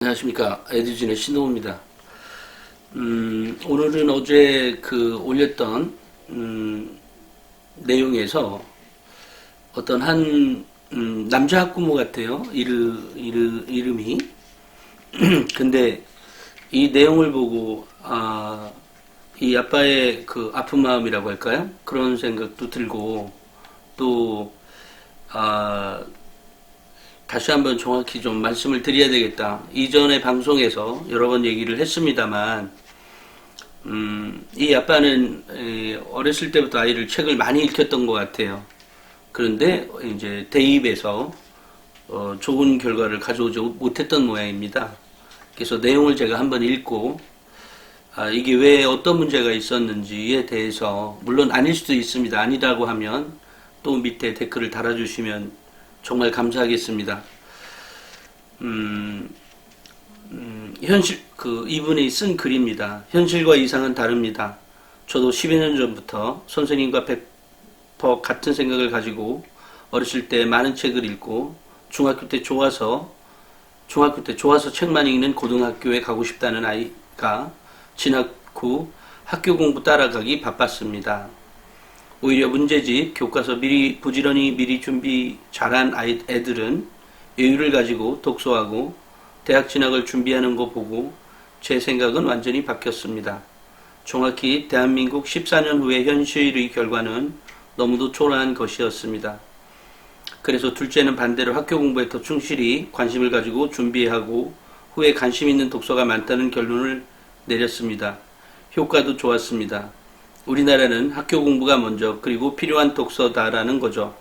안녕하십니까. 에듀진의 신동호입니다. 오늘은 어제 올렸던, 내용에서 어떤 한, 남자 학부모 같아요. 이름이. 근데 이 내용을 보고, 이 아빠의 그 아픈 마음이라고 할까요? 그런 생각도 들고, 또, 아, 다시 한번 정확히 좀 말씀을 드려야 되겠다. 이전에 방송에서 여러 번 얘기를 했습니다만, 이 아빠는 어렸을 때부터 아이를 책을 많이 읽혔던 것 같아요. 그런데 이제 대입에서 좋은 결과를 가져오지 못했던 모양입니다. 그래서 내용을 제가 한번 읽고, 이게 왜 어떤 문제가 있었는지에 대해서, 물론 아닐 수도 있습니다. 아니라고 하면 또 밑에 댓글을 달아주시면 정말 감사하겠습니다. 이분이 쓴 글입니다. 현실과 이상은 다릅니다. 저도 10여 년 전부터 선생님과 100% 같은 생각을 가지고 어렸을 때 많은 책을 읽고 중학교 때 좋아서 책만 읽는 고등학교에 가고 싶다는 아이가 진학 후 학교 공부 따라가기 바빴습니다. 오히려 문제집, 교과서 부지런히 미리 준비 잘한 애들은 여유를 가지고 독서하고 대학 진학을 준비하는 거 보고 제 생각은 완전히 바뀌었습니다. 정확히 대한민국 14년 후의 현실의 결과는 너무도 초라한 것이었습니다. 그래서 둘째는 반대로 학교 공부에 더 충실히 관심을 가지고 준비하고 후에 관심 있는 독서가 많다는 결론을 내렸습니다. 효과도 좋았습니다. 우리나라는 학교 공부가 먼저 그리고 필요한 독서다라는 거죠.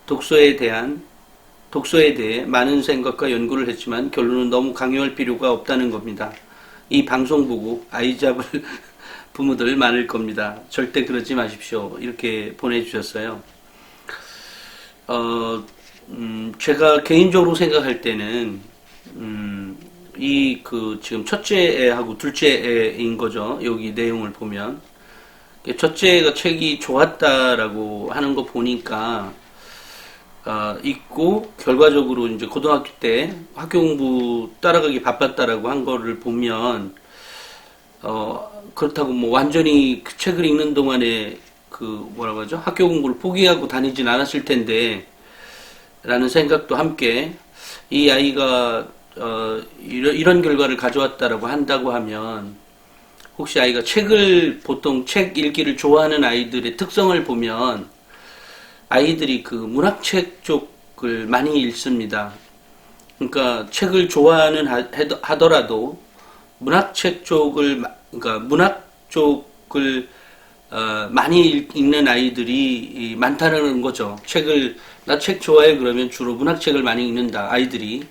독서에 대해 많은 생각과 연구를 했지만 결론은 너무 강요할 필요가 없다는 겁니다. 이 방송 보고 아이 잡을 부모들 많을 겁니다. 절대 그러지 마십시오. 이렇게 보내주셨어요. 제가 개인적으로 생각할 때는 지금 첫째 애하고 둘째 애인 거죠. 여기 내용을 보면 첫째가 책이 좋았다라고 하는 거 보니까 있고 결과적으로 이제 고등학교 때 학교 공부 따라가기 바빴다라고 한 거를 보면 그렇다고 뭐 완전히 그 책을 읽는 동안에 뭐라고 하죠? 학교 공부를 포기하고 다니진 않았을 텐데 라는 생각도 함께 이 아이가 이런 결과를 가져왔다라고 한다고 하면 혹시 아이가 보통 책 읽기를 좋아하는 아이들의 특성을 보면 아이들이 문학책 쪽을 많이 읽습니다. 그러니까 책을 좋아하는 하더라도 문학책 쪽을, 그러니까 문학 쪽을 많이 읽는 아이들이 많다는 거죠. 나 책 좋아해 그러면 주로 문학책을 많이 읽는다, 아이들이.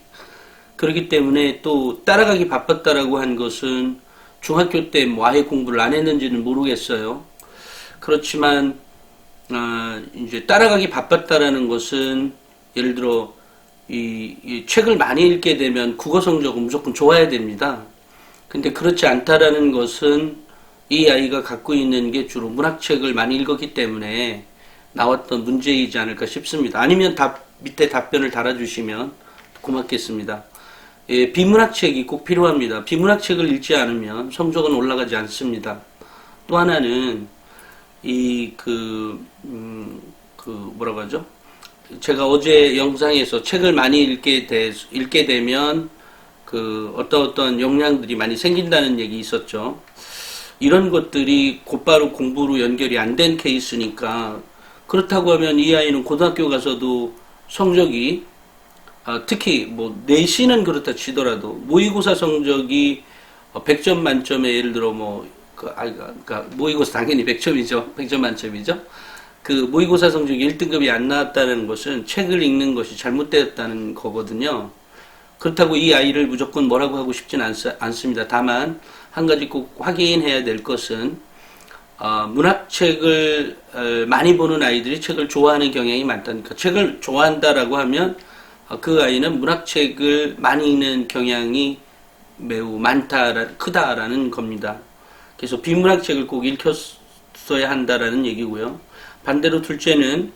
그렇기 때문에 또 따라가기 바빴다라고 한 것은 중학교 때 뭐 아예 공부를 안 했는지는 모르겠어요. 그렇지만 이제 따라가기 바빴다라는 것은 예를 들어 이 책을 많이 읽게 되면 국어 성적은 무조건 좋아야 됩니다. 근데 그렇지 않다라는 것은 이 아이가 갖고 있는 게 주로 문학책을 많이 읽었기 때문에 나왔던 문제이지 않을까 싶습니다. 아니면 밑에 답변을 달아주시면 고맙겠습니다. 예, 비문학책이 꼭 필요합니다. 비문학책을 읽지 않으면 성적은 올라가지 않습니다. 또 하나는 뭐라고 하죠? 제가 어제 영상에서 책을 많이 읽게 되면 어떤 역량들이 많이 생긴다는 얘기 있었죠. 이런 것들이 곧바로 공부로 연결이 안 된 케이스니까 그렇다고 하면 이 아이는 고등학교 가서도 성적이 특히 뭐 내신은 그렇다 치더라도 모의고사 성적이 100점 만점에 예를 들어 그러니까 모의고사 당연히 100점이죠. 100점 만점이죠. 모의고사 성적이 1등급이 안 나왔다는 것은 책을 읽는 것이 잘못되었다는 거거든요. 그렇다고 이 아이를 무조건 뭐라고 하고 싶진 않습니다. 다만 한 가지 꼭 확인해야 될 것은 문학책을 많이 보는 아이들이 책을 좋아하는 경향이 많다니까. 책을 좋아한다라고 하면 그 아이는 문학책을 많이 읽는 경향이 매우 크다라는 겁니다. 그래서 비문학책을 꼭 읽혔어야 한다라는 얘기고요. 반대로 둘째는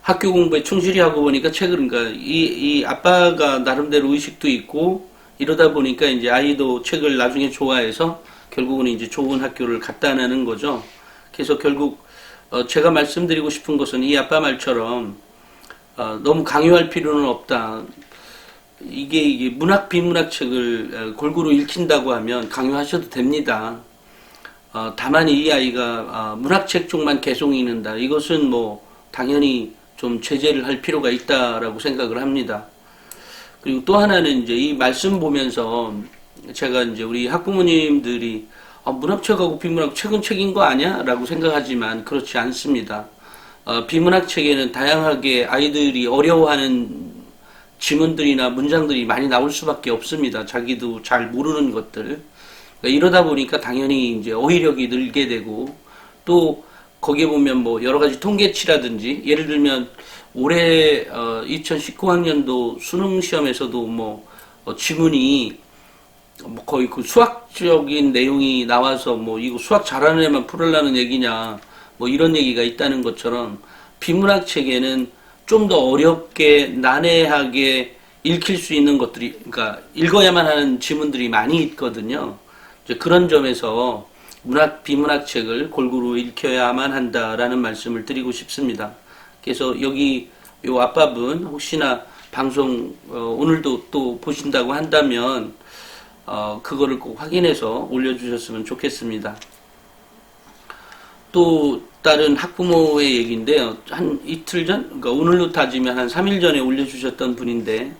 학교 공부에 충실히 하고 보니까 그러니까 이 아빠가 나름대로 의식도 있고 이러다 보니까 이제 아이도 책을 나중에 좋아해서 결국은 이제 좋은 학교를 갔다는 거죠. 그래서 결국 제가 말씀드리고 싶은 것은 이 아빠 말처럼 너무 강요할 필요는 없다. 이게 문학 비문학 책을 골고루 읽힌다고 하면 강요하셔도 됩니다. 다만 이 아이가 문학책 쪽만 계속 읽는다. 이것은 뭐 당연히 좀 제재를 할 필요가 있다라고 생각을 합니다. 그리고 또 하나는 이제 이 말씀 보면서 제가 이제 우리 학부모님들이 문학책하고 비문학 책은 책인 거 아니야? 라고 생각하지만 그렇지 않습니다. 비문학 책에는 다양하게 아이들이 어려워하는 지문들이나 문장들이 많이 나올 수밖에 없습니다. 자기도 잘 모르는 것들. 이러다 보니까 당연히 이제 어휘력이 늘게 되고, 또 거기에 보면 뭐 여러 가지 통계치라든지, 예를 들면 올해 2019학년도 수능 시험에서도 뭐 지문이 뭐 거의 그 수학적인 내용이 나와서 뭐 이거 수학 잘하는 애만 풀으려는 얘기냐, 뭐 이런 얘기가 있다는 것처럼 비문학 책에는 좀 더 어렵게 난해하게 읽힐 수 있는 것들이, 그러니까 읽어야만 하는 지문들이 많이 있거든요. 이제 그런 점에서 비문학 책을 골고루 읽혀야만 한다라는 말씀을 드리고 싶습니다. 그래서 여기 요 아빠분 혹시나 방송 오늘도 또 보신다고 한다면 그거를 꼭 확인해서 올려주셨으면 좋겠습니다. 또 다른 학부모의 얘기인데요. 한 이틀 전, 그러니까 오늘로 따지면 한 3일 전에 올려주셨던 분인데,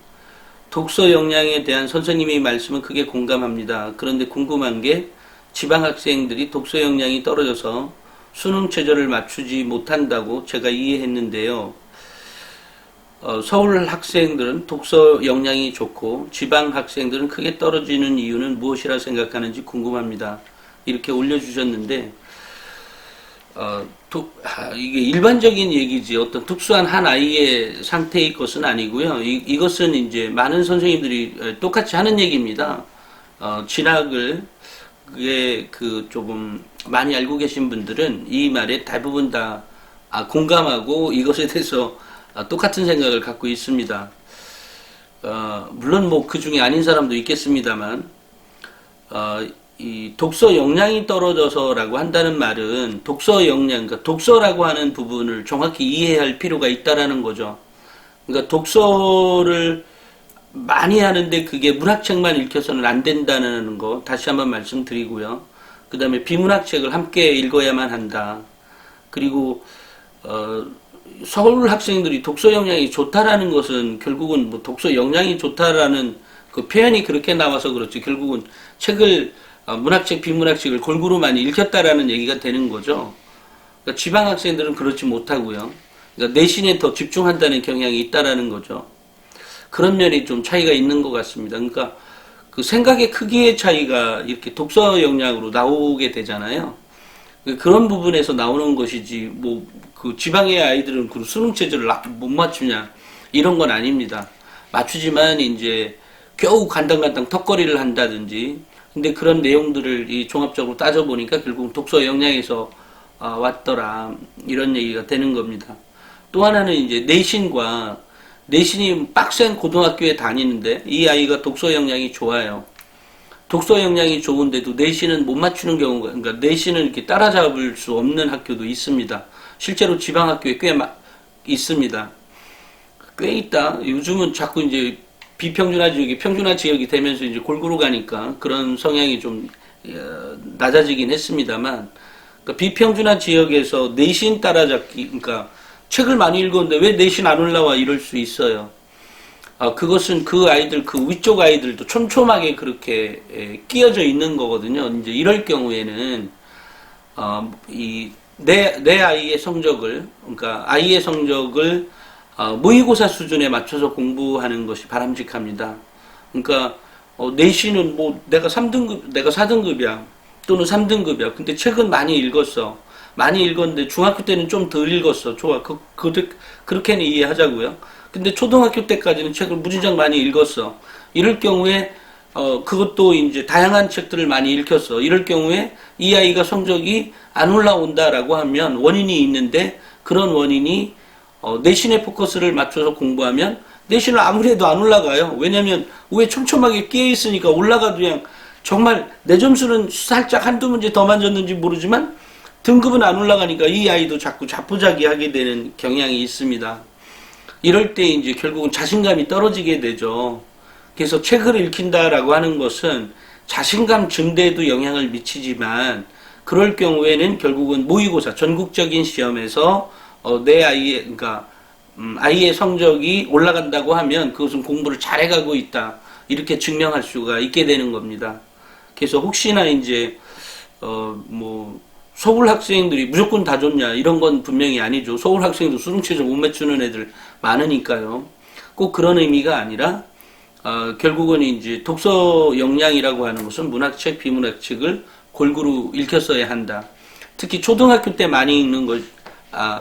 독서 역량에 대한 선생님의 말씀은 크게 공감합니다. 그런데 궁금한 게 지방 학생들이 독서 역량이 떨어져서 수능 최저를 맞추지 못한다고 제가 이해했는데요. 서울 학생들은 독서 역량이 좋고 지방 학생들은 크게 떨어지는 이유는 무엇이라 생각하는지 궁금합니다. 이렇게 올려주셨는데, 이게 일반적인 얘기지 어떤 특수한 한 아이의 상태의 것은 아니고요. 이것은 이제 많은 선생님들이 똑같이 하는 얘기입니다. 진학을 그게 조금 많이 알고 계신 분들은 이 말에 대부분 다 공감하고 이것에 대해서 똑같은 생각을 갖고 있습니다. 물론 뭐 그 중에 아닌 사람도 있겠습니다만, 이 독서 역량이 떨어져서라고 한다는 말은 독서 역량, 그러니까 독서라고 하는 부분을 정확히 이해할 필요가 있다라는 거죠. 그러니까 독서를 많이 하는데 그게 문학책만 읽혀서는 안 된다는 거 다시 한번 말씀드리고요. 그 다음에 비문학책을 함께 읽어야만 한다. 그리고 서울 학생들이 독서 역량이 좋다라는 것은 결국은 뭐 독서 역량이 좋다라는 그 표현이 그렇게 나와서 그렇지, 결국은 책을 문학책, 비문학책을 골고루 많이 읽혔다라는 얘기가 되는 거죠. 그러니까 지방 학생들은 그렇지 못하고요. 그러니까 내신에 더 집중한다는 경향이 있다라는 거죠. 그런 면이 좀 차이가 있는 것 같습니다. 그러니까 그 생각의 크기의 차이가 이렇게 독서 역량으로 나오게 되잖아요. 그런 부분에서 나오는 것이지, 뭐 그 지방의 아이들은 그 수능 체제를 못 맞추냐 이런 건 아닙니다. 맞추지만 이제 겨우 간당간당 턱걸이를 한다든지. 근데 그런 내용들을 이 종합적으로 따져보니까 결국 독서 역량에서 왔더라, 이런 얘기가 되는 겁니다. 또 하나는 이제 내신이 빡센 고등학교에 다니는데 이 아이가 독서 역량이 좋아요. 독서 역량이 좋은데도 내신은 못 맞추는 경우가, 그러니까 내신을 이렇게 따라잡을 수 없는 학교도 있습니다. 실제로 지방 학교에 꽤 있습니다. 꽤 있다. 요즘은 자꾸 이제 비평준화 지역이 평준화 지역이 되면서 이제 골고루 가니까 그런 성향이 좀 낮아지긴 했습니다만, 그러니까 비평준화 지역에서 내신 따라잡기, 그러니까 책을 많이 읽었는데 왜 내신 안 올라와 이럴 수 있어요. 그것은 그 아이들, 그 위쪽 아이들도 촘촘하게 그렇게 끼어져 있는 거거든요. 이제 이럴 경우에는 내 아이의 성적을, 그러니까 아이의 성적을 모의고사 수준에 맞춰서 공부하는 것이 바람직합니다. 그러니까 내신은 뭐 내가 4등급이야 또는 3등급이야. 근데 책은 많이 읽었어. 많이 읽었는데 중학교 때는 좀 덜 읽었어. 좋아. 그렇게는 이해하자고요. 근데 초등학교 때까지는 책을 무지장 많이 읽었어. 이럴 경우에 그것도 이제 다양한 책들을 많이 읽혔어. 이럴 경우에 이 아이가 성적이 안 올라온다라고 하면 원인이 있는데, 그런 원인이 내신의 포커스를 맞춰서 공부하면 내신을 아무리 해도 안 올라가요. 왜냐면 위에 촘촘하게 끼어 있으니까 올라가도 그냥 정말 내 점수는 살짝 한두 문제 더 맞았는지 모르지만 등급은 안 올라가니까 이 아이도 자꾸 자포자기하게 되는 경향이 있습니다. 이럴 때 이제 결국은 자신감이 떨어지게 되죠. 그래서 책을 읽힌다라고 하는 것은 자신감 증대에도 영향을 미치지만 그럴 경우에는 결국은 모의고사 전국적인 시험에서 내 아이의 그러니까 아이의 성적이 올라간다고 하면 그것은 공부를 잘해가고 있다 이렇게 증명할 수가 있게 되는 겁니다. 그래서 혹시나 이제 뭐 서울 학생들이 무조건 다 좋냐 이런 건 분명히 아니죠. 서울 학생도 수능 최저 못 맞추는 애들 많으니까요. 꼭 그런 의미가 아니라 결국은 이제 독서 역량이라고 하는 것은 문학책, 비문학책을 골고루 읽혔어야 한다. 특히 초등학교 때 많이 읽는 걸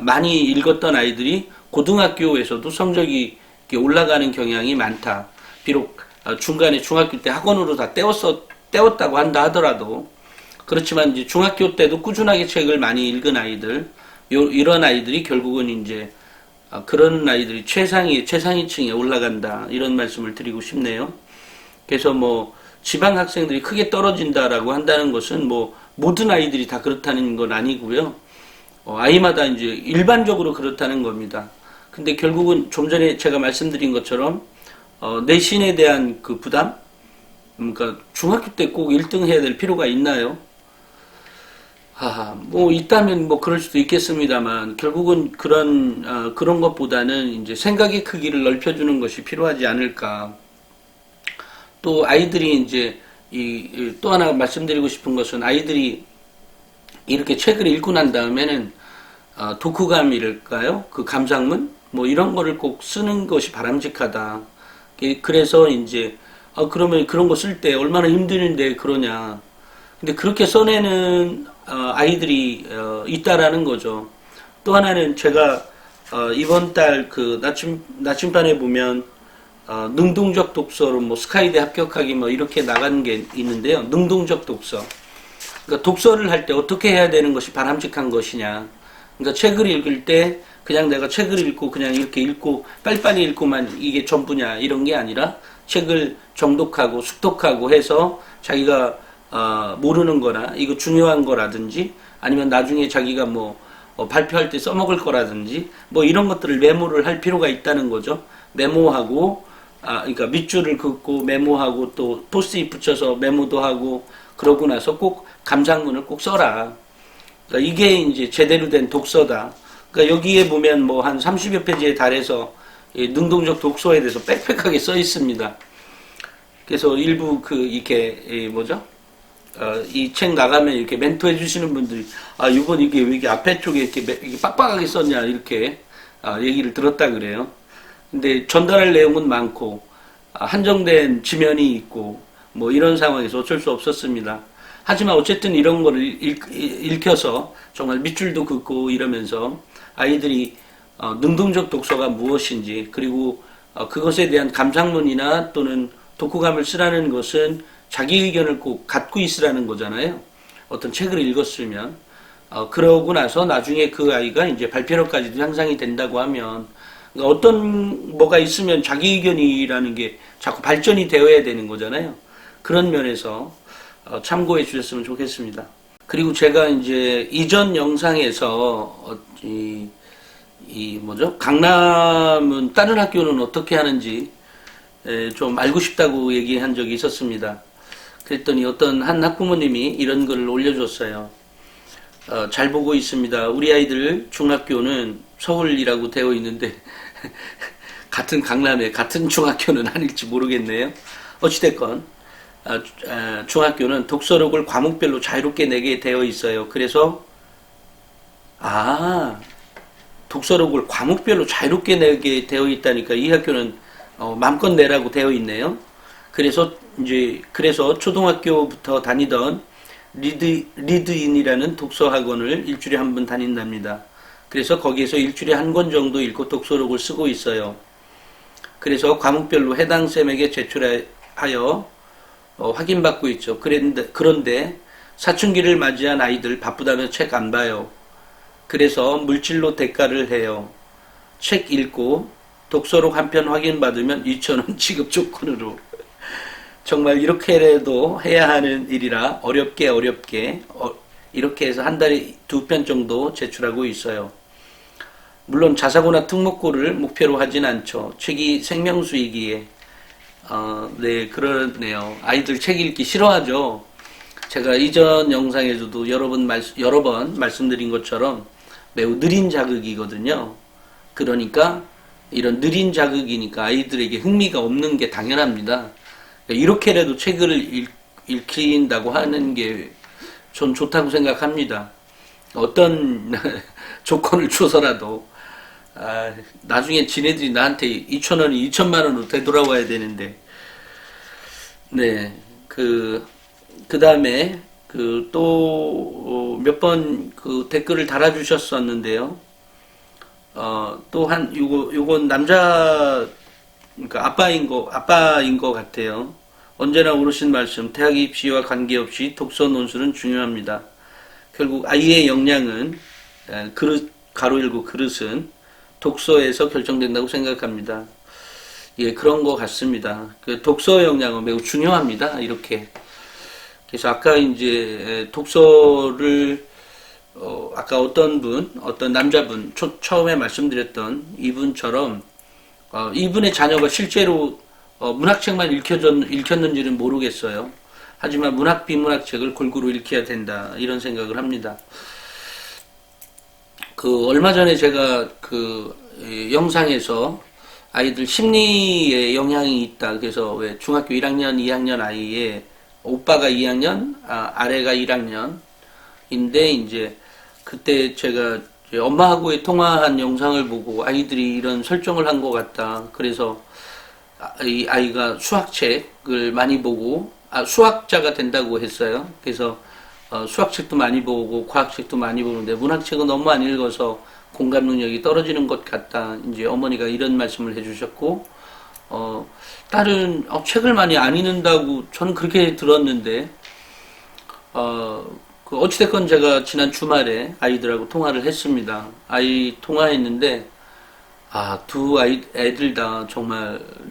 많이 읽었던 아이들이 고등학교에서도 성적이 올라가는 경향이 많다. 비록 중간에 중학교 때 학원으로 다 떼웠다고 한다 하더라도 그렇지만 이제 중학교 때도 꾸준하게 책을 많이 읽은 아이들, 이런 아이들이 결국은 이제 그런 아이들이 최상위층에 올라간다 이런 말씀을 드리고 싶네요. 그래서 뭐 지방 학생들이 크게 떨어진다라고 한다는 것은 뭐 모든 아이들이 다 그렇다는 건 아니고요. 아이마다 이제 일반적으로 그렇다는 겁니다. 근데 결국은 좀 전에 제가 말씀드린 것처럼 내신에 대한 그 부담, 그러니까 중학교 때 꼭 1등 해야 될 필요가 있나요? 뭐 있다면 뭐 그럴 수도 있겠습니다만 결국은 그런 것보다는 이제 생각의 크기를 넓혀주는 것이 필요하지 않을까. 또 아이들이 이제 또 하나 말씀드리고 싶은 것은 아이들이 이렇게 책을 읽고 난 다음에는 독후감이랄까요? 그 감상문 뭐 이런 거를 꼭 쓰는 것이 바람직하다. 그래서 이제 그러면 그런 거 쓸 때 얼마나 힘드는데 그러냐. 근데 그렇게 써내는 아이들이 있다라는 거죠. 또 하나는 제가 이번 달 그 나침반에 보면 능동적 독서로 뭐 스카이대 합격하기 뭐 이렇게 나간 게 있는데요. 능동적 독서. 그러니까 독서를 할 때 어떻게 해야 되는 것이 바람직한 것이냐. 그러니까 책을 읽을 때 그냥 내가 책을 읽고 그냥 이렇게 읽고 빨리빨리 읽고만 이게 전부냐 이런 게 아니라 책을 정독하고 숙독하고 해서 자기가 모르는 거나 이거 중요한 거라든지 아니면 나중에 자기가 뭐 발표할 때 써먹을 거라든지 뭐 이런 것들을 메모를 할 필요가 있다는 거죠. 메모하고 그러니까 밑줄을 긋고 메모하고 또 포스트잇 붙여서 메모도 하고 그러고 나서 꼭 감상문을 꼭 써라. 그러니까 이게 이제 제대로 된 독서다. 그러니까 여기에 보면 뭐 한 30여 페이지에 달해서 능동적 독서에 대해서 빽빽하게 써 있습니다. 그래서 일부 이렇게 뭐죠? 이 책 나가면 이렇게 멘토해 주시는 분들이 이번 이게 왜 이게 앞에 쪽에 이렇게 빡빡하게 썼냐 이렇게 얘기를 들었다 그래요. 근데 전달할 내용은 많고 한정된 지면이 있고 뭐 이런 상황에서 어쩔 수 없었습니다. 하지만 어쨌든 이런 거를 읽혀서 정말 밑줄도 긋고 이러면서 아이들이 능동적 독서가 무엇인지 그리고 그것에 대한 감상문이나 또는 독후감을 쓰라는 것은 자기 의견을 꼭 갖고 있으라는 거잖아요. 어떤 책을 읽었으면 그러고 나서 나중에 그 아이가 이제 발표력까지도 향상이 된다고 하면 그러니까 어떤 뭐가 있으면 자기 의견이라는 게 자꾸 발전이 되어야 되는 거잖아요. 그런 면에서 참고해 주셨으면 좋겠습니다. 그리고 제가 이제 이전 영상에서 뭐죠? 강남은 다른 학교는 어떻게 하는지 좀 알고 싶다고 얘기한 적이 있었습니다. 그랬더니 어떤 한 학부모님이 이런 글을 올려줬어요. 잘 보고 있습니다. 우리 아이들 중학교는 서울이라고 되어 있는데 같은 강남에 같은 중학교는 아닐지 모르겠네요. 어찌됐건 중학교는 독서록을 과목별로 자유롭게 내게 되어 있어요. 그래서 독서록을 과목별로 자유롭게 내게 되어 있다니까 이 학교는 마음껏 내라고 되어 있네요. 그래서 초등학교부터 다니던 리드인이라는 독서 학원을 일주일에 한 번 다닌답니다. 그래서 거기에서 일주일에 한 권 정도 읽고 독서록을 쓰고 있어요. 그래서 과목별로 해당 쌤에게 제출하여 확인받고 있죠. 그런데 사춘기를 맞이한 아이들 바쁘다며 책 안 봐요. 그래서 물질로 대가를 해요. 책 읽고 독서록 한 편 확인받으면 2,000원 지급 조건으로. 정말 이렇게라도 해야 하는 일이라 어렵게 이렇게 해서 한 달에 2편 정도 제출하고 있어요. 물론 자사고나 특목고를 목표로 하진 않죠. 책이 생명수이기에. 네, 그러네요. 아이들 책 읽기 싫어하죠. 제가 이전 영상에서도 여러 번 말씀드린 것처럼 매우 느린 자극이거든요. 그러니까 이런 느린 자극이니까 아이들에게 흥미가 없는 게 당연합니다. 이렇게라도 책을 읽힌다고 하는 게 전 좋다고 생각합니다. 어떤 조건을 줘서라도. 나중에 지네들이 나한테 2,000원이 2,000만원으로 되돌아와야 되는데. 네, 그 다음에, 또, 몇 번 댓글을 달아주셨었는데요. 요건 그러니까 아빠인 거 같아요. 언제나 오르신 말씀, 대학 입시와 관계없이 독서 논술은 중요합니다. 결국 아이의 역량은, 가로 열고 그릇은 독서에서 결정된다고 생각합니다. 예, 그런 것 같습니다. 그 독서 역량은 매우 중요합니다. 이렇게. 그래서 아까 이제 독서를 아까 어떤 남자분 처음에 말씀드렸던 이분처럼 이분의 자녀가 실제로 문학책만 읽혔는지는 모르겠어요. 하지만 문학 비문학책을 골고루 읽혀야 된다 이런 생각을 합니다. 얼마 전에 제가 영상에서 아이들 심리에 영향이 있다. 그래서 왜 중학교 1학년, 2학년 아이의 오빠가 2학년, 아래가 1학년인데 이제 그때 제가 엄마하고의 통화한 영상을 보고 아이들이 이런 설정을 한 것 같다. 그래서 이 아이가 수학책을 많이 보고 수학자가 된다고 했어요. 그래서 수학책도 많이 보고 과학책도 많이 보는데 문학책은 너무 안 읽어서 공감 능력이 떨어지는 것 같다. 이제 어머니가 이런 말씀을 해주셨고, 딸은 책을 많이 안 읽는다고 저는 그렇게 들었는데, 어찌됐건 제가 지난 주말에 아이들하고 통화를 했습니다. 아이 통화했는데, 애들 다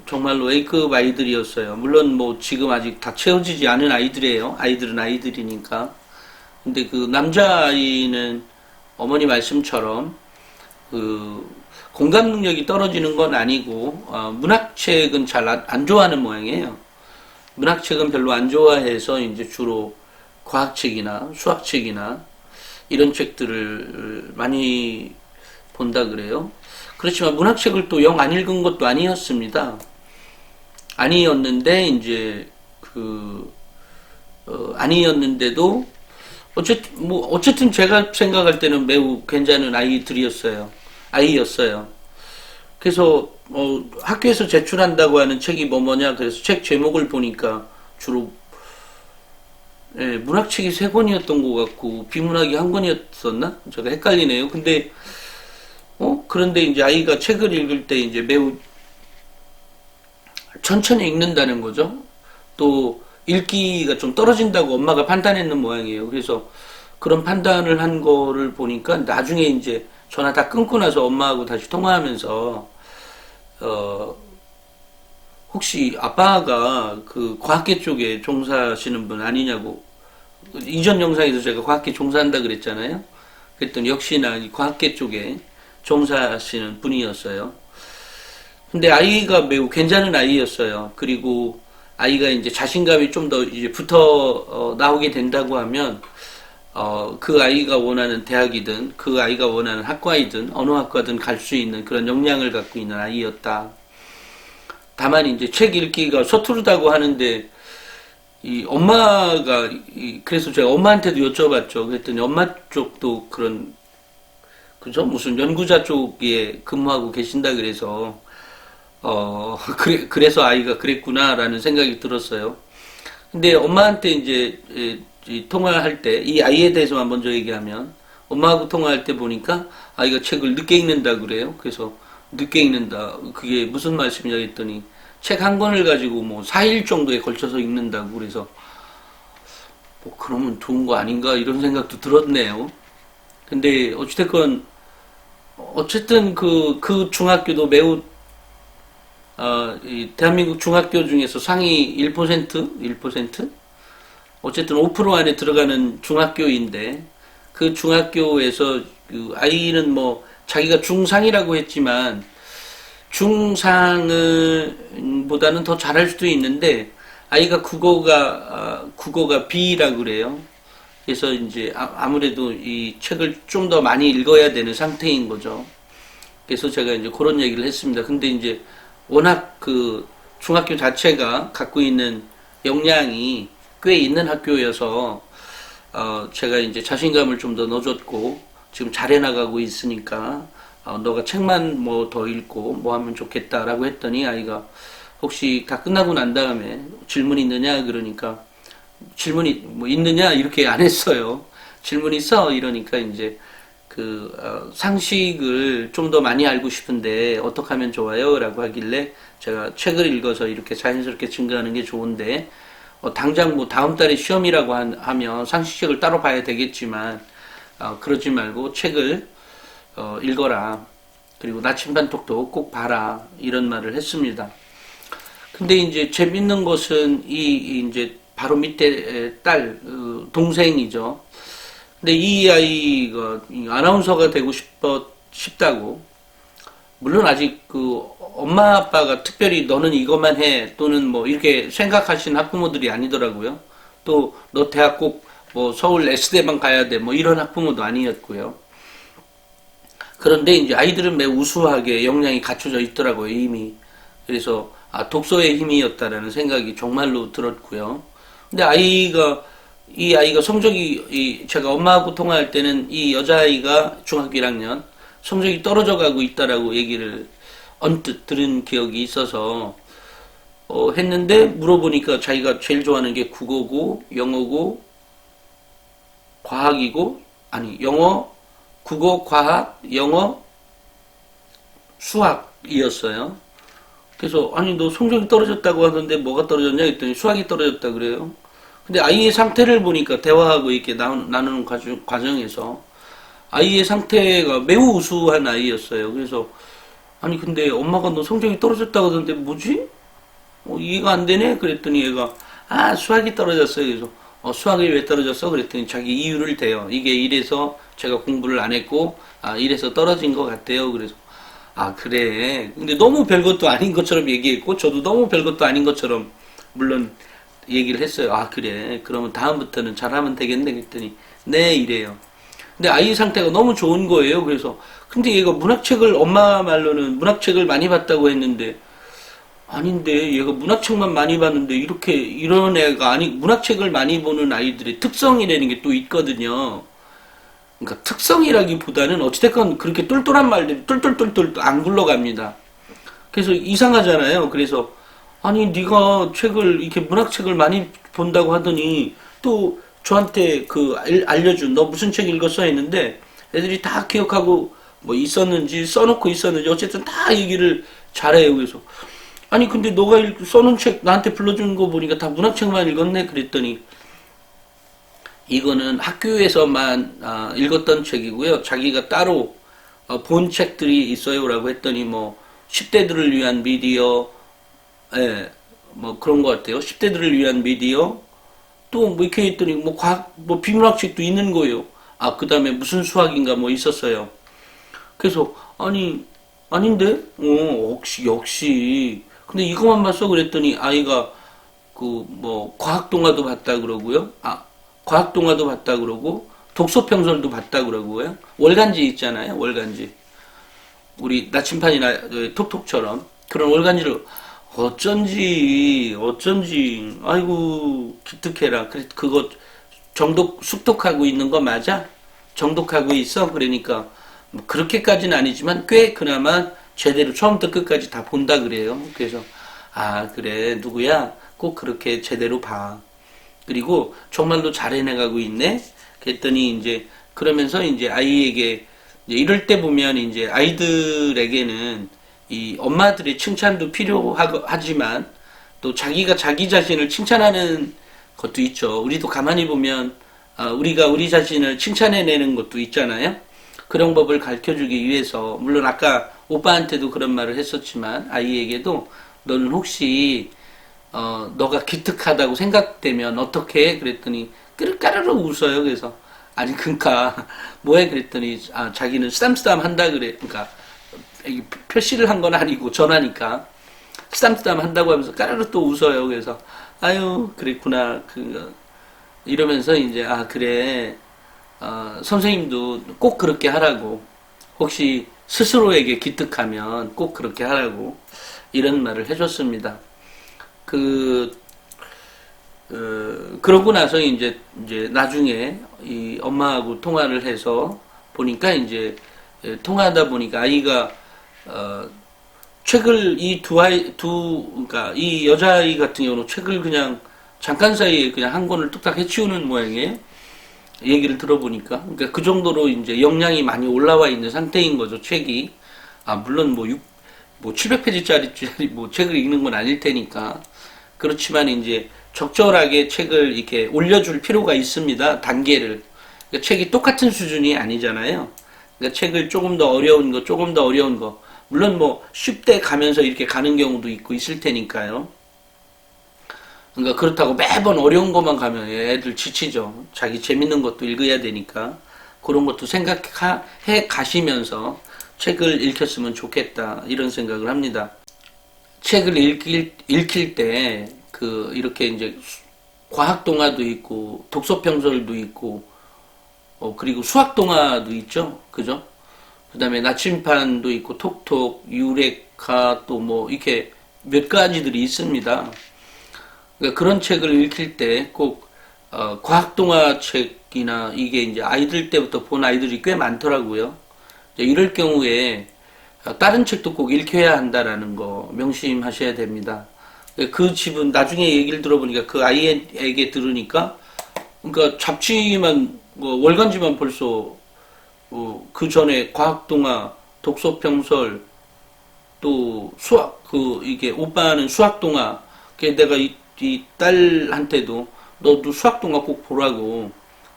정말로 A급 아이들이었어요. 물론 뭐 지금 아직 다 채워지지 않은 아이들이에요. 아이들은 아이들이니까. 근데 남자아이는 어머니 말씀처럼 공감 능력이 떨어지는 건 아니고, 문학책은 잘 안 좋아하는 모양이에요. 문학책은 별로 안 좋아해서 이제 주로 과학책이나 수학책이나 이런 책들을 많이 본다 그래요. 그렇지만 문학책을 또 영 안 읽은 것도 아니었습니다. 아니었는데 아니었는데도 어쨌든 제가 생각할 때는 매우 괜찮은 아이였어요. 그래서 학교에서 제출한다고 하는 책이 뭐냐 그래서 책 제목을 보니까 주로 문학책이 3권이었던 것 같고 비문학이 1권이었었나? 제가 헷갈리네요. 그런데 이제 아이가 책을 읽을 때 이제 매우 천천히 읽는다는 거죠. 또 읽기가 좀 떨어진다고 엄마가 판단했는 모양이에요. 그래서 그런 판단을 한 거를 보니까 나중에 이제 전화 다 끊고 나서 엄마하고 다시 통화하면서 혹시 아빠가 과학계 쪽에 종사하시는 분 아니냐고, 이전 영상에서 제가 과학계 종사한다 그랬잖아요. 그랬더니 역시나 이 과학계 쪽에 종사하시는 분이었어요. 근데 아이가 매우 괜찮은 아이였어요. 그리고 아이가 이제 자신감이 좀 더 이제 붙어 나오게 된다고 하면 그 아이가 원하는 대학이든 그 아이가 원하는 학과이든 어느 학과든 갈 수 있는 그런 역량을 갖고 있는 아이였다. 다만 이제 책 읽기가 서투르다고 하는데 이 엄마가 그래서 제가 엄마한테도 여쭤봤죠. 그랬더니 엄마 쪽도 그죠? 무슨 연구자 쪽에 근무하고 계신다 그래서 그래서 아이가 그랬구나라는 생각이 들었어요. 근데 엄마한테 이제 통화할 때 이 아이에 대해서만 먼저 얘기하면 엄마하고 통화할 때 보니까 아이가 책을 늦게 읽는다 그래요. 그래서 늦게 읽는다. 그게 무슨 말씀이냐 했더니 책 한 권을 가지고 뭐 4일 정도에 걸쳐서 읽는다고 그래서 그러면 좋은 거 아닌가 이런 생각도 들었네요. 근데 어쨌든 그 중학교도 매우 이 대한민국 중학교 중에서 상위 1%? 어쨌든 5% 안에 들어가는 중학교인데, 그 중학교에서 그 아이는 뭐 자기가 중상이라고 했지만 중상을 보다는 더 잘할 수도 있는데, 아이가 국어가 B라 그래요. 그래서 이제 아무래도 이 책을 좀 더 많이 읽어야 되는 상태인 거죠. 그래서 제가 이제 그런 얘기를 했습니다. 근데 이제 워낙 그 중학교 자체가 갖고 있는 역량이 꽤 있는 학교여서 제가 이제 자신감을 좀 더 넣어줬고, 지금 잘해 나가고 있으니까 너가 책만 뭐 더 읽고 뭐 하면 좋겠다라고 했더니, 아이가 혹시 다 끝나고 난 다음에 질문 있느냐 그러니까, 질문이 뭐 있느냐 이렇게 안 했어요. 질문 있어 이러니까 이제 상식을 좀 더 많이 알고 싶은데 어떻게 하면 좋아요? 라고 하길래, 제가 책을 읽어서 이렇게 자연스럽게 증가하는 게 좋은데, 당장 뭐 다음 달에 시험이라고 하면 상식책을 따로 봐야 되겠지만, 그러지 말고 책을 읽어라. 그리고 나침반톡도 꼭 봐라. 이런 말을 했습니다. 근데 이제 재밌는 것은 이제 바로 밑에 딸, 동생이죠. 근데 이 아이가 아나운서가 되고 싶다고, 물론 아직 그 엄마 아빠가 특별히 너는 이것만 해 또는 뭐 이렇게 생각하시는 학부모들이 아니더라고요. 또 너 대학 꼭 뭐 서울 S대만 가야 돼 뭐 이런 학부모도 아니었고요. 그런데 이제 아이들은 매우 우수하게 역량이 갖춰져 있더라고요, 이미. 그래서 독서의 힘이었다라는 생각이 정말로 들었고요. 근데 이 아이가 성적이, 제가 엄마하고 통화할 때는 이 여자아이가 중학교 1학년 성적이 떨어져 가고 있다라고 얘기를 언뜻 들은 기억이 있어서 했는데, 물어보니까 자기가 제일 좋아하는 게 국어고 영어고 과학이고, 아니 영어, 국어, 과학, 영어, 수학이었어요. 그래서 아니 너 성적이 떨어졌다고 하던데 뭐가 떨어졌냐 했더니 수학이 떨어졌다 그래요. 근데 아이의 상태를 보니까, 대화하고 이렇게 나누는 과정에서 아이의 상태가 매우 우수한 아이였어요. 그래서 아니 근데 엄마가 너 성적이 떨어졌다고 하던데 뭐지? 이해가 안 되네? 그랬더니 얘가 수학이 떨어졌어요. 그래서 수학이 왜 떨어졌어? 그랬더니 자기 이유를 대요. 이게 이래서 제가 공부를 안 했고 이래서 떨어진 것 같아요. 그래서 그래. 근데 너무 별것도 아닌 것처럼 얘기했고, 저도 너무 별것도 아닌 것처럼 물론 얘기를 했어요. 그래. 그러면 다음부터는 잘하면 되겠네. 그랬더니 네 이래요. 근데 아이 상태가 너무 좋은 거예요. 그래서 근데 얘가 엄마 말로는 문학책을 많이 봤다고 했는데, 아닌데 얘가 문학책만 많이 봤는데 이런 애가 아니, 문학책을 많이 보는 아이들의 특성이라는 게 또 있거든요. 그러니까 특성이라기보다는 어찌됐건 그렇게 똘똘한 말들이 똘똘똘똘 안 굴러갑니다. 그래서 이상하잖아요. 그래서 아니 네가 이렇게 문학책을 많이 본다고 하더니 또 저한테 알려준, 너 무슨 책 읽었어 했는데 애들이 다 기억하고 뭐 있었는지 써놓고 있었는지 어쨌든 다 얘기를 잘해요. 그래서 아니 근데 너가 써놓은 책 나한테 불러준 거 보니까 다 문학책만 읽었네 그랬더니, 이거는 학교에서만 읽었던 책이고요. 자기가 따로 본 책들이 있어요라고 했더니, 뭐 10대들을 위한 미디어, 뭐 그런 것 같아요. 10대들을 위한 미디어, 또 뭐 이렇게 했더니 뭐 과학, 뭐 비문학책도 있는 거예요. 그 다음에 무슨 수학인가 뭐 있었어요. 그래서 아닌데, 역시. 근데 이것만 봤어 그랬더니 아이가 뭐 과학 동화도 봤다 그러고요. 과학 동화도 봤다 그러고 독서 평설도 봤다 그러고요. 월간지 있잖아요. 월간지. 우리 나침판이나 톡톡처럼 그런 월간지를 어쩐지 아이고 기특해라. 그거 숙독하고 있는 거 맞아? 정독하고 있어? 그러니까 뭐 그렇게까지는 아니지만 꽤 그나마 제대로 처음부터 끝까지 다 본다 그래요. 그래서 그래 누구야? 꼭 그렇게 제대로 봐. 그리고 정말로 잘 해나가고 있네. 그랬더니 이제 그러면서 이제 아이에게 이제 이럴 때 보면 이제 아이들에게는 이 엄마들의 칭찬도 필요하지만 또 자기가 자기 자신을 칭찬하는 것도 있죠. 우리도 가만히 보면 우리가 우리 자신을 칭찬해내는 것도 있잖아요. 그런 법을 가르쳐주기 위해서, 물론 아까 오빠한테도 그런 말을 했었지만 아이에게도 너는 혹시 너가 기특하다고 생각되면 어떻게 해? 그랬더니 까르르 웃어요. 그래서 아니 그러니까 뭐해? 그랬더니 자기는 쓰담쓰담 한다 그래. 그러니까 표시를 한 건 아니고 전화니까 쓰담쓰담 한다고 하면서 까르르 또 웃어요. 그래서 아유 그랬구나. 이러면서 이제 그래 선생님도 꼭 그렇게 하라고 혹시 스스로에게 기특하면 꼭 그렇게 하라고 이런 말을 해줬습니다. 그러고 나서 이제 나중에 이 엄마하고 통화를 해서 보니까 이제 통화하다 보니까 아이가 책을 그러니까 이 여자아이 같은 경우는 책을 그냥 잠깐 사이에 그냥 한 권을 뚝딱 해치우는 모양이에요. 얘기를 들어보니까. 그러니까 그 정도로 이제 역량이 많이 올라와 있는 상태인 거죠, 책이. 물론 뭐 700페이지짜리 뭐 책을 읽는 건 아닐 테니까. 그렇지만 이제 적절하게 책을 이렇게 올려줄 필요가 있습니다, 단계를. 그러니까 책이 똑같은 수준이 아니잖아요. 그러니까 책을 조금 더 어려운 거, 조금 더 어려운 거. 물론 뭐 쉽게 가면서 이렇게 가는 경우도 있고 있을 테니까요. 그러니까 그렇다고 매번 어려운 것만 가면 애들 지치죠. 자기 재밌는 것도 읽어야 되니까. 그런 것도 생각해 가시면서 책을 읽혔으면 좋겠다. 이런 생각을 합니다. 책을 읽힐 때, 이렇게 이제 과학 동화도 있고, 독서 평설도 있고, 그리고 수학 동화도 있죠. 그죠? 그 다음에 나침판도 있고, 톡톡, 유레카, 또 뭐, 이렇게 몇 가지들이 있습니다. 그러니까 그런 책을 읽힐 때 꼭 과학 동화 책이나 이게 이제 아이들 때부터 본 아이들이 꽤 많더라고요. 이럴 경우에 다른 책도 꼭 읽혀야 한다라는 거 명심하셔야 됩니다. 그 집은 나중에 얘기를 들어보니까 그 아이에게 들으니까 그러니까 잡지만 월간지만 벌써 그 전에 과학 동화, 독서 평설 또 수학 이게 오빠는 수학 동화 내가 이 딸한테도 너도 수학 동화 꼭 보라고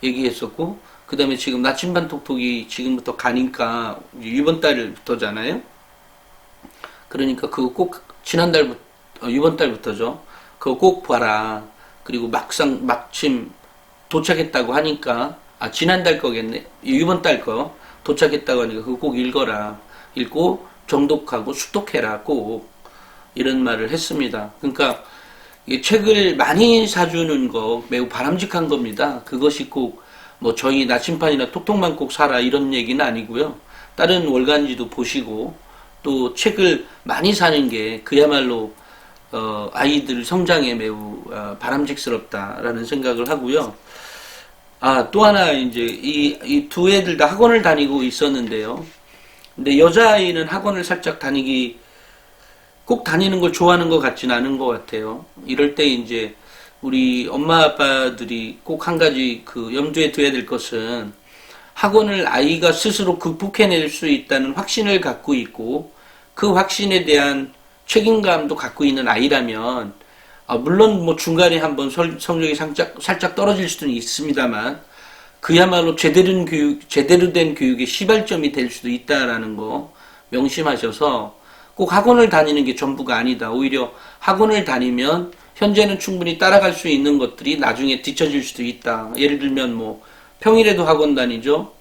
얘기했었고 그 다음에 지금 나침반 톡톡이 지금부터 가니까 이번 달부터잖아요. 그러니까 그거 꼭 지난달부터 이번 달부터죠. 그거 꼭 봐라. 그리고 마침 도착했다고 하니까 지난달 거겠네. 이번 달 거 도착했다고 하니까 그거 꼭 읽어라. 읽고 정독하고 수독해라. 꼭 이런 말을 했습니다. 그러니까 이 책을 많이 사주는 거 매우 바람직한 겁니다. 그것이 꼭 뭐 저희 나침판이나 톡톡만 꼭 사라 이런 얘기는 아니고요. 다른 월간지도 보시고 또 책을 많이 사는 게 그야말로 아이들 성장에 매우 바람직스럽다라는 생각을 하고요. 또 하나 이제 이 두 애들 다 학원을 다니고 있었는데요. 근데 여자아이는 학원을 살짝 꼭 다니는 걸 좋아하는 것 같지는 않은 것 같아요. 이럴 때 이제 우리 엄마 아빠들이 꼭 한 가지 염두에 둬야 될 것은 학원을 아이가 스스로 극복해낼 수 있다는 확신을 갖고 있고 그 확신에 대한 책임감도 갖고 있는 아이라면 물론 뭐 중간에 한번 성적이 살짝 떨어질 수는 있습니다만 그야말로 제대로 된 교육의 시발점이 될 수도 있다라는 거 명심하셔서 꼭 학원을 다니는 게 전부가 아니다. 오히려 학원을 다니면 현재는 충분히 따라갈 수 있는 것들이 나중에 뒤처질 수도 있다. 예를 들면 뭐 평일에도 학원 다니죠.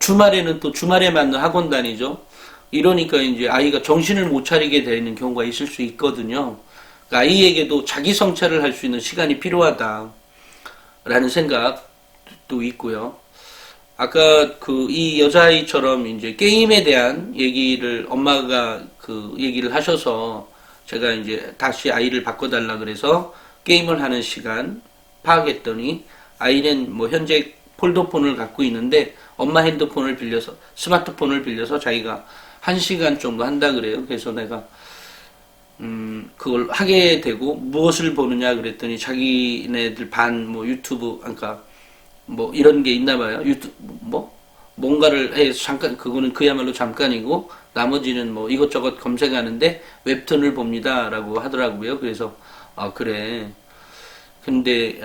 주말에는 또 주말에 맞는 학원 다니죠. 이러니까 이제 아이가 정신을 못 차리게 되는 경우가 있을 수 있거든요. 그러니까 아이에게도 자기 성찰을 할 수 있는 시간이 필요하다라는 생각도 있고요. 아까 이 여자아이처럼 이제 게임에 대한 얘기를 엄마가 얘기를 하셔서 제가 이제 다시 아이를 바꿔달라 그래서 게임을 하는 시간 파악했더니 아이는 뭐 현재 폴더폰을 갖고 있는데 엄마 핸드폰을 스마트폰을 빌려서 자기가 1시간 정도 한다 그래요. 그래서 내가 그걸 하게 되고 무엇을 보느냐 그랬더니 자기네들 유튜브 그러니까 뭐 이런 게 있나 봐요. 뭔가를 해서 잠깐 그거는 그야말로 잠깐이고 나머지는 뭐 이것저것 검색하는데 웹툰을 봅니다라고 하더라고요. 그래서 그래. 근데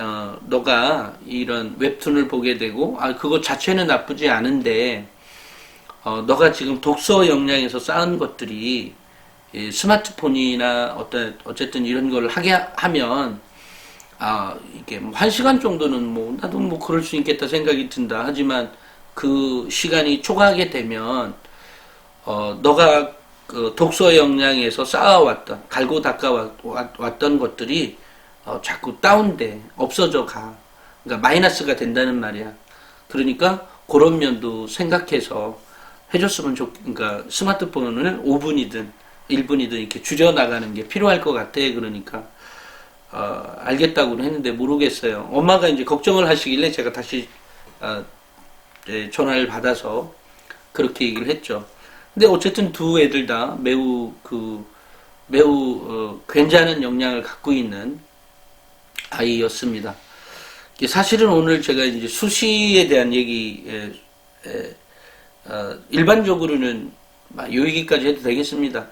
너가 이런 웹툰을 보게 되고 그거 자체는 나쁘지 않은데 너가 지금 독서 역량에서 쌓은 것들이 이 스마트폰이나 어쨌든 이런 걸 하게 하면, 이게 뭐 1시간 정도는 뭐, 나도 뭐 그럴 수 있겠다 생각이 든다. 하지만 그 시간이 초과하게 되면, 너가 그 독서 역량에서 쌓아왔던, 갈고 닦아왔던 것들이, 자꾸 다운돼. 없어져 가. 그러니까 마이너스가 된다는 말이야. 그러니까 그런 면도 생각해서 해줬으면 그러니까 스마트폰을 5분이든 1분이든 이렇게 줄여나가는 게 필요할 것 같아. 그러니까, 알겠다고는 했는데 모르겠어요. 엄마가 이제 걱정을 하시길래 제가 다시, 전화를 받아서 그렇게 얘기를 했죠. 근데 어쨌든 두 애들 다 매우 괜찮은 역량을 갖고 있는 아이였습니다. 사실은 오늘 제가 이제 수시에 대한 얘기, 일반적으로는 요 얘기까지 해도 되겠습니다.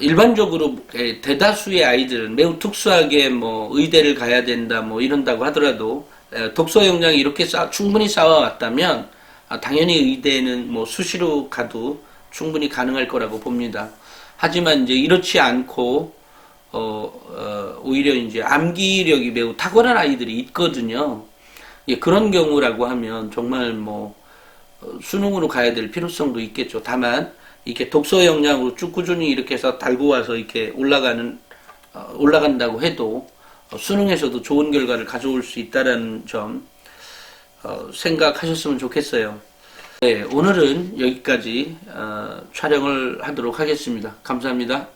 일반적으로 대다수의 아이들은 매우 특수하게 뭐 의대를 가야 된다 뭐 이런다고 하더라도 독서 역량이 이렇게 충분히 쌓아왔다면 당연히 의대는 뭐 수시로 가도 충분히 가능할 거라고 봅니다. 하지만 이제 이렇지 않고 오히려 이제 암기력이 매우 탁월한 아이들이 있거든요. 그런 경우라고 하면 정말 뭐 수능으로 가야 될 필요성도 있겠죠. 다만 이렇게 독서 역량으로 쭉 꾸준히 이렇게 해서 달고 와서 이렇게 올라간다고 해도 수능에서도 좋은 결과를 가져올 수 있다는 점 생각하셨으면 좋겠어요. 네, 오늘은 여기까지 촬영을 하도록 하겠습니다. 감사합니다.